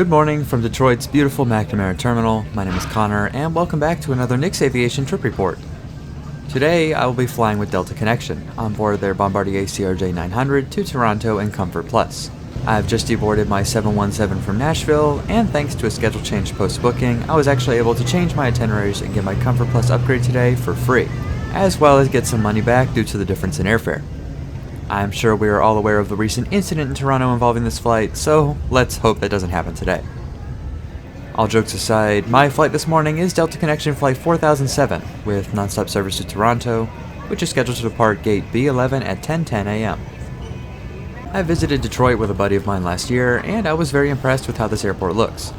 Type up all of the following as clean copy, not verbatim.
Good morning from Detroit's beautiful McNamara Terminal. My name is Connor, and welcome back to another Nix Aviation trip report. Today, I will be flying with Delta Connection on board their Bombardier CRJ-900 to Toronto and Comfort Plus. I have just deboarded my 717 from Nashville, and thanks to a schedule change post-booking, I was actually able to change my itineraries and get my Comfort Plus upgrade today for free, as well as get some money back due to the difference in airfare. I'm sure we are all aware of the recent incident in Toronto involving this flight, so let's hope that doesn't happen today. All jokes aside, my flight this morning is Delta Connection Flight 4007 with nonstop service to Toronto, which is scheduled to depart gate B11 at 10:10 a.m. I visited Detroit with a buddy of mine last year, and I was very impressed with how this airport looks.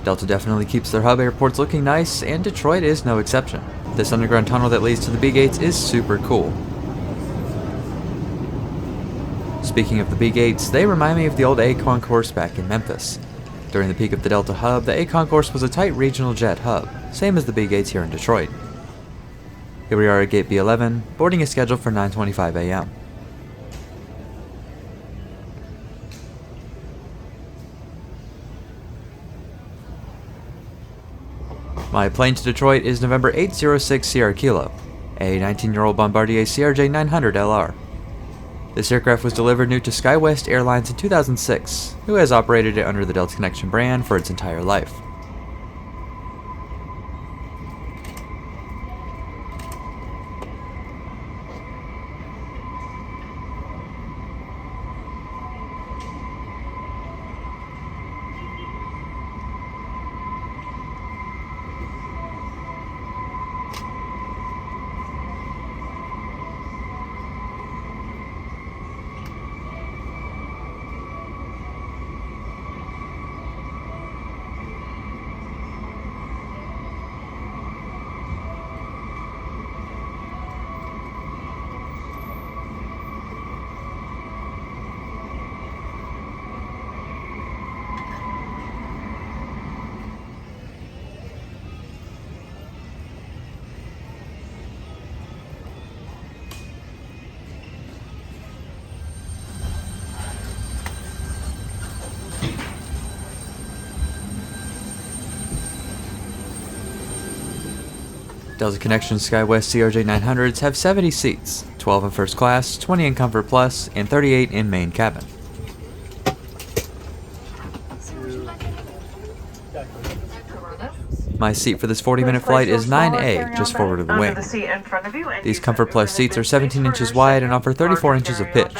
Delta definitely keeps their hub airports looking nice, and Detroit is no exception. This underground tunnel that leads to the B gates is super cool. Speaking of the B gates, they remind me of the old A concourse back in Memphis. During the peak of the Delta hub, the A concourse was a tight regional jet hub, same as the B gates here in Detroit. Here we are at gate B11, boarding is scheduled for 9:25 a.m. My plane to Detroit is November 806 Sierra Kilo, a 19-year-old Bombardier CRJ-900 LR. This aircraft was delivered new to SkyWest Airlines in 2006, who has operated it under the Delta Connection brand for its entire life. Delta Connection SkyWest CRJ-900s have 70 seats, 12 in first class, 20 in Comfort Plus, and 38 in main cabin. My seat for this 40-minute flight is 9A, just forward of the wing. These Comfort Plus seats are 17 inches wide and offer 34 inches of pitch.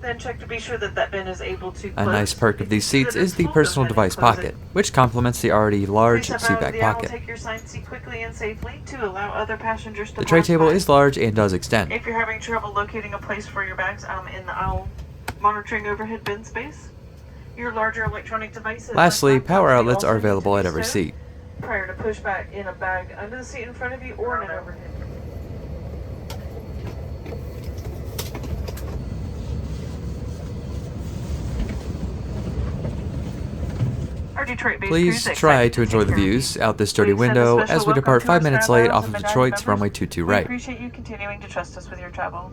Then check to be sure that bin is able to A nice perk of these seats is the personal device pocket, which complements the already large seatback pocket. Take your assigned seat quickly and safely to allow other passengers to The tray pass table by. is large and does extend. If you're having trouble locating a place for your bags in the aisle monitoring overhead bin space, your larger electronic devices. Lastly, power outlets are available at every seat. Prior to pushback in a bag under the seat in front of you or in an overhead. Please try to enjoy the views out this dirty window as we depart 5 minutes late off of Detroit's runway 22 right. We appreciate you continuing to trust us with your travel.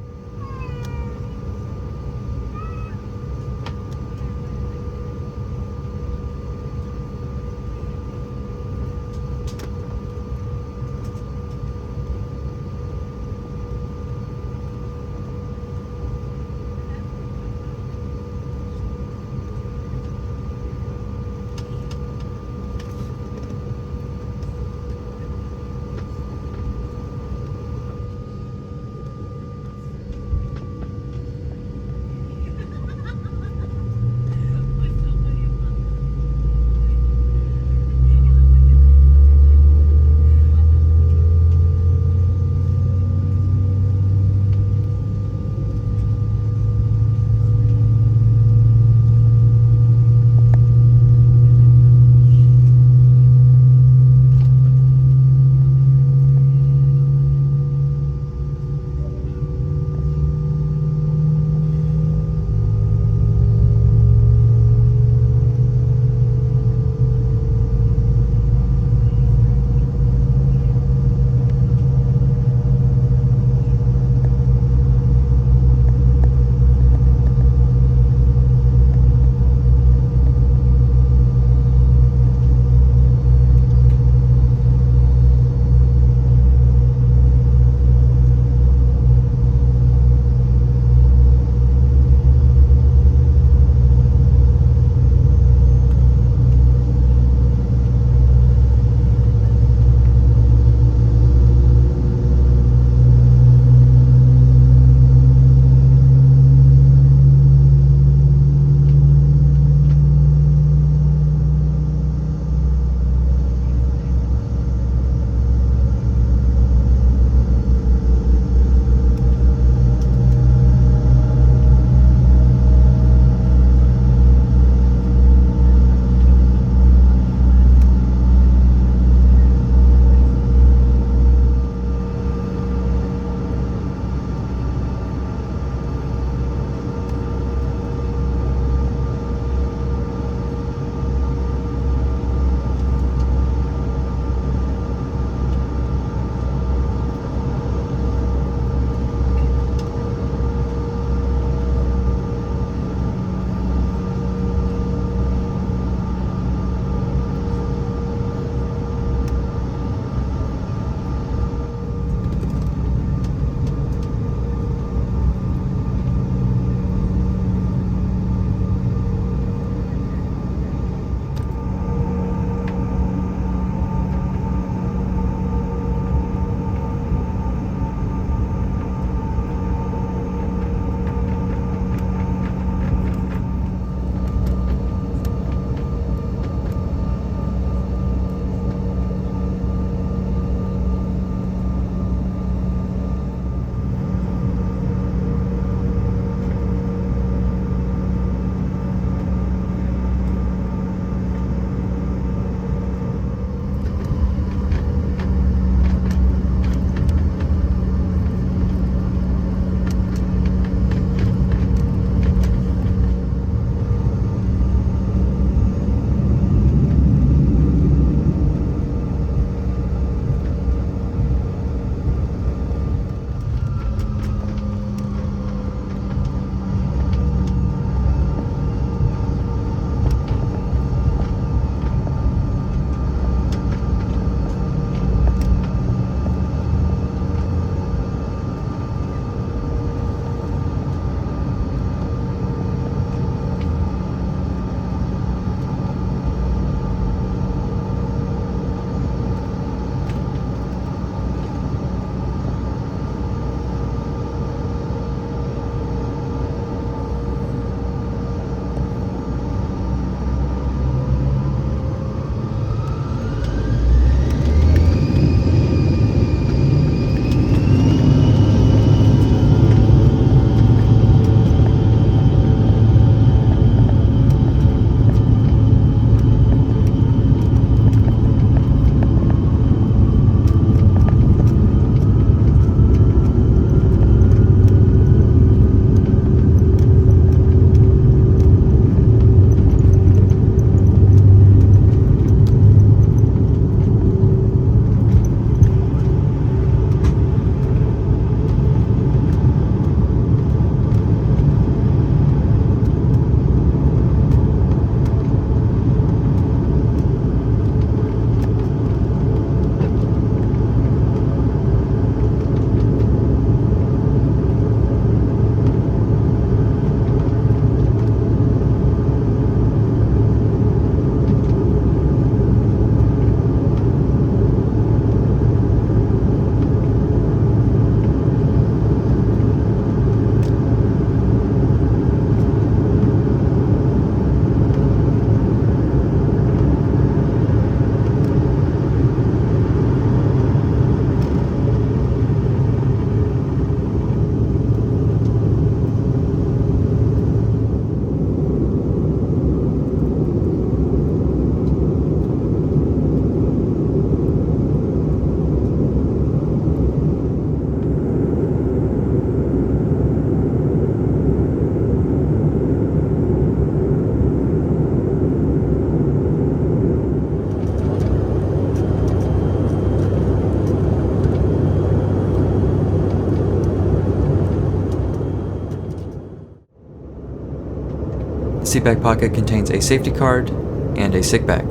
seatback pocket contains a safety card and a sick bag.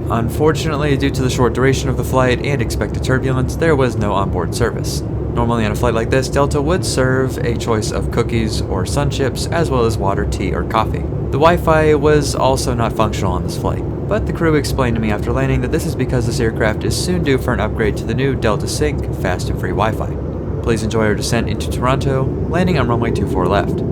Unfortunately, due to the short duration of the flight and expected turbulence, there was no onboard service. Normally on a flight like this, Delta would serve a choice of cookies or sun chips, as well as water, tea, or coffee. The Wi-Fi was also not functional on this flight, but the crew explained to me after landing that this is because this aircraft is soon due for an upgrade to the new Delta Sync fast and free Wi-Fi. Please enjoy our descent into Toronto, landing on runway 24 left.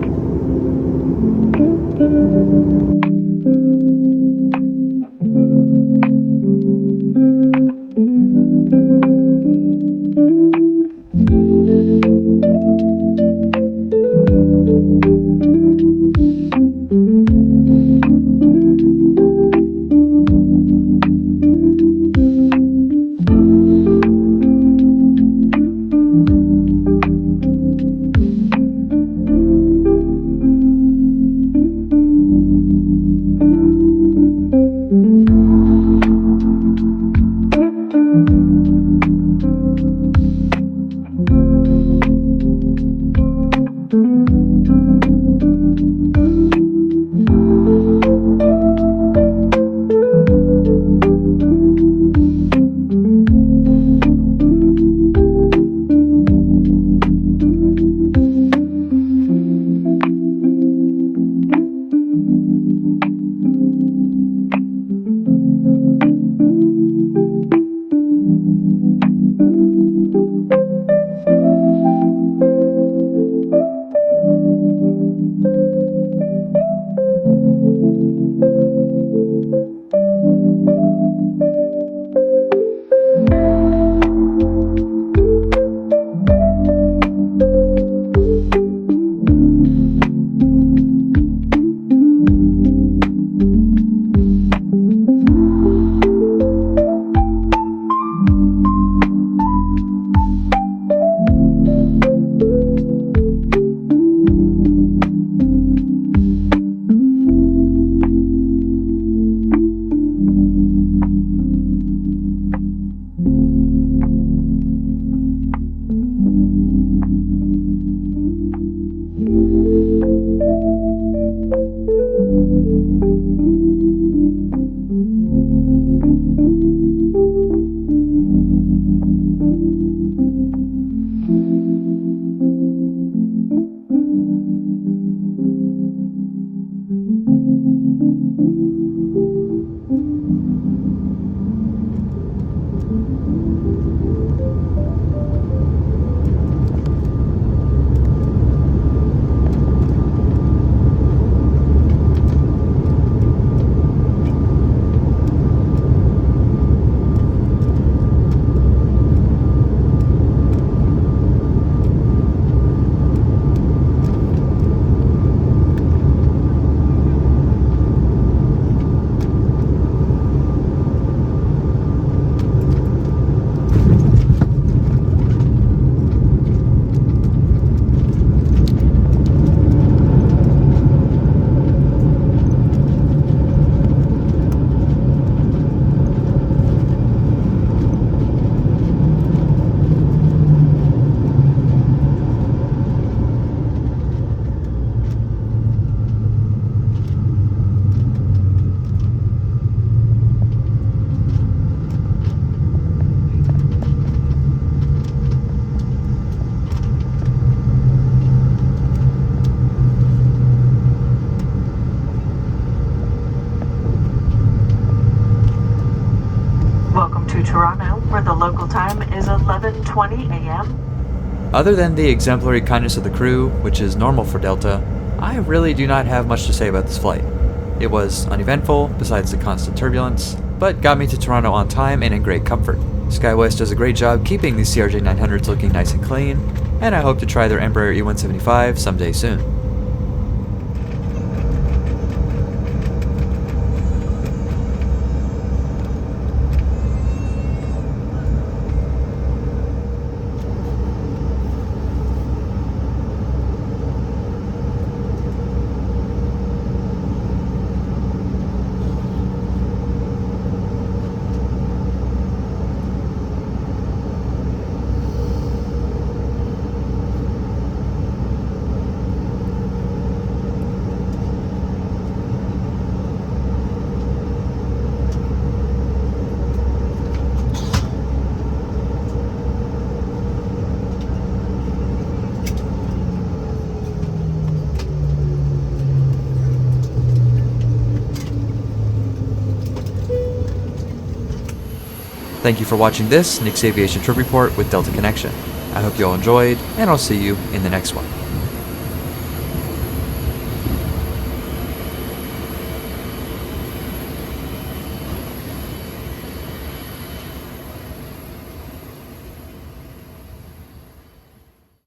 Toronto, where the local time is 11:20 a.m. Other than the exemplary kindness of the crew, which is normal for Delta, I really do not have much to say about this flight. It was uneventful, besides the constant turbulence, but got me to Toronto on time and in great comfort. SkyWest does a great job keeping these CRJ-900s looking nice and clean, and I hope to try their Embraer E175 someday soon. Thank you for watching this Nix Aviation Trip Report with Delta Connection. I hope you all enjoyed, and I'll see you in the next one.